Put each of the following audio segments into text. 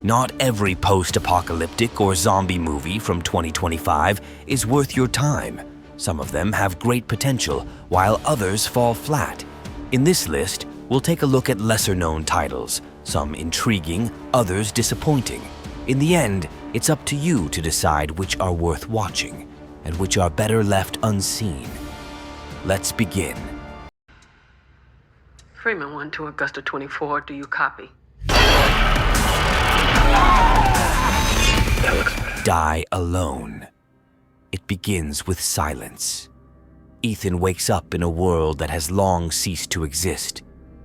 Not every post-apocalyptic or zombie movie from 2025 is worth your time. Some of them have great potential, while others fall flat. In this list, we'll take a look at lesser-known titles, some intriguing, others disappointing. In the end, it's up to you to decide which are worth watching and which are better left unseen. Let's begin. Freeman 1 to Augusta 24, do you copy? That looks bad. Die alone. It begins with silence. Ethan wakes up in a world that has long ceased to exist.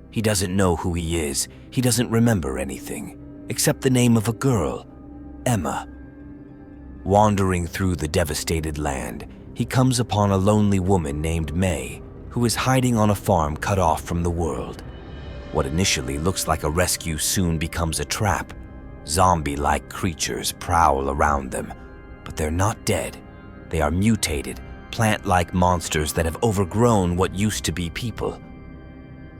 He doesn't know who he is. He doesn't remember anything, except the name of a girl, Emma. Wandering through the devastated land, he comes upon a lonely woman named May, who is hiding on a farm cut off from the world. What initially looks like a rescue soon becomes a trap. Zombie-like creatures prowl around them, but they're not dead. They are mutated, plant-like monsters that have overgrown what used to be people.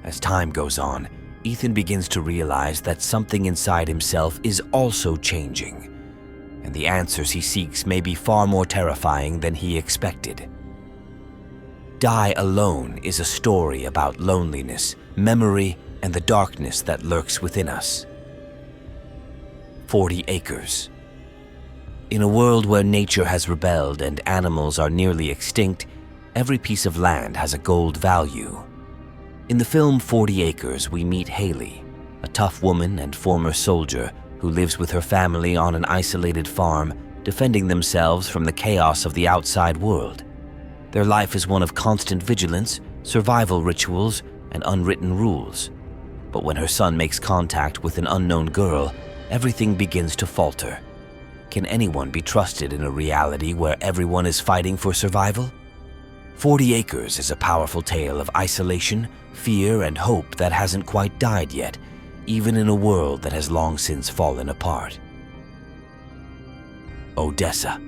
As time goes on, Ethan begins to realize that something inside himself is also changing, and the answers he seeks may be far more terrifying than he expected. Die Alone is a story about loneliness, memory, and the darkness that lurks within us. 40 Acres. In a world where nature has rebelled and animals are nearly extinct, every piece of land has a gold value. In the film 40 Acres, we meet Haley, a tough woman and former soldier who lives with her family on an isolated farm, defending themselves from the chaos of the outside world. Their life is one of constant vigilance, survival rituals, and unwritten rules. But when her son makes contact with an unknown girl, everything begins to falter. Can anyone be trusted in a reality where everyone is fighting for survival? 40 Acres is a powerful tale of isolation, fear, and hope that hasn't quite died yet, even in a world that has long since fallen apart. Odessa.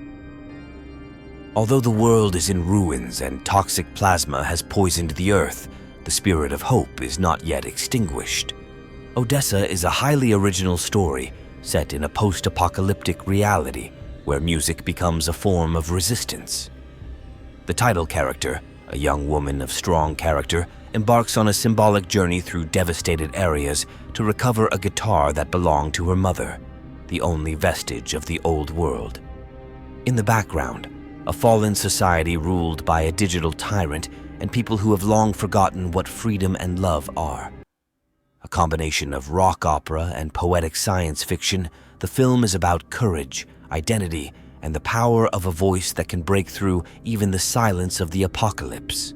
Although the world is in ruins and toxic plasma has poisoned the earth, the spirit of hope is not yet extinguished. Odessa is a highly original story set in a post-apocalyptic reality where music becomes a form of resistance. The title character, a young woman of strong character, embarks on a symbolic journey through devastated areas to recover a guitar that belonged to her mother, the only vestige of the old world. In the background, a fallen society ruled by a digital tyrant and people who have long forgotten what freedom and love are. A combination of rock opera and poetic science fiction, the film is about courage, identity, and the power of a voice that can break through even the silence of the apocalypse.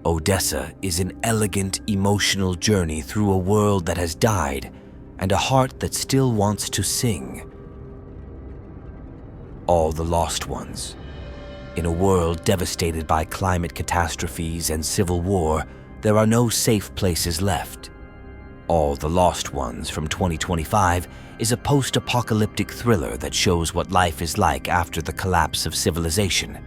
Odessa is an elegant, emotional journey through a world that has died and a heart that still wants to sing. All the Lost Ones. In a world devastated by climate catastrophes and civil war, there are no safe places left. All the Lost Ones from 2025 is a post-apocalyptic thriller that shows what life is like after the collapse of civilization.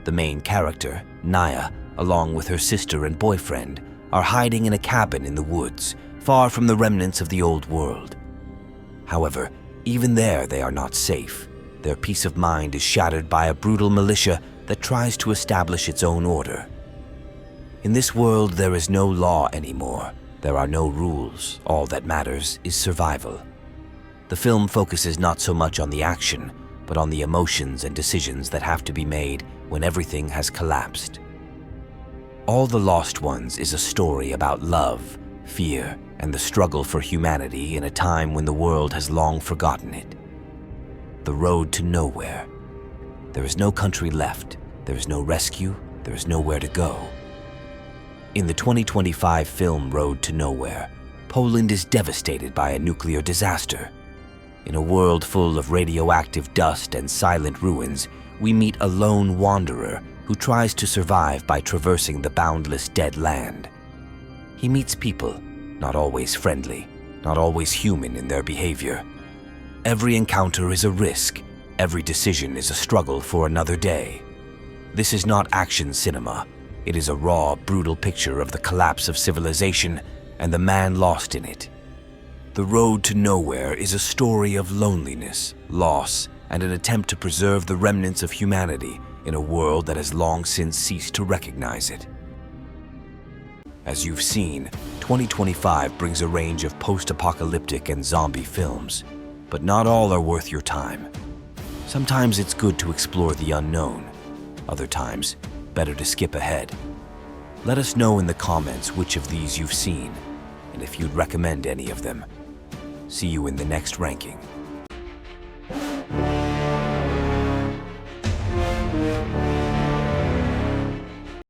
The main character, Naya, along with her sister and boyfriend, are hiding in a cabin in the woods, far from the remnants of the old world. However, even there they are not safe. Their peace of mind is shattered by a brutal militia that tries to establish its own order. In this world, there is no law anymore. There are no rules. All that matters is survival. The film focuses not so much on the action, but on the emotions and decisions that have to be made when everything has collapsed. All the Lost Ones is a story about love, fear, and the struggle for humanity in a time when the world has long forgotten it. The road to nowhere. There is no country left. There is no rescue. There is nowhere to go. In the 2025 film Road to Nowhere, Poland is devastated by a nuclear disaster. In a world full of radioactive dust and silent ruins, we meet a lone wanderer who tries to survive by traversing the boundless dead land. He meets people, not always friendly, not always human in their behavior. Every encounter is a risk. Every decision is a struggle for another day. This is not action cinema. It is a raw, brutal picture of the collapse of civilization and the man lost in it. The Road to Nowhere is a story of loneliness, loss, and an attempt to preserve the remnants of humanity in a world that has long since ceased to recognize it. As you've seen, 2025 brings a range of post-apocalyptic and zombie films, but not all are worth your time. Sometimes it's good to explore the unknown. Other times, better to skip ahead. Let us know in the comments which of these you've seen, and if you'd recommend any of them. See you in the next ranking.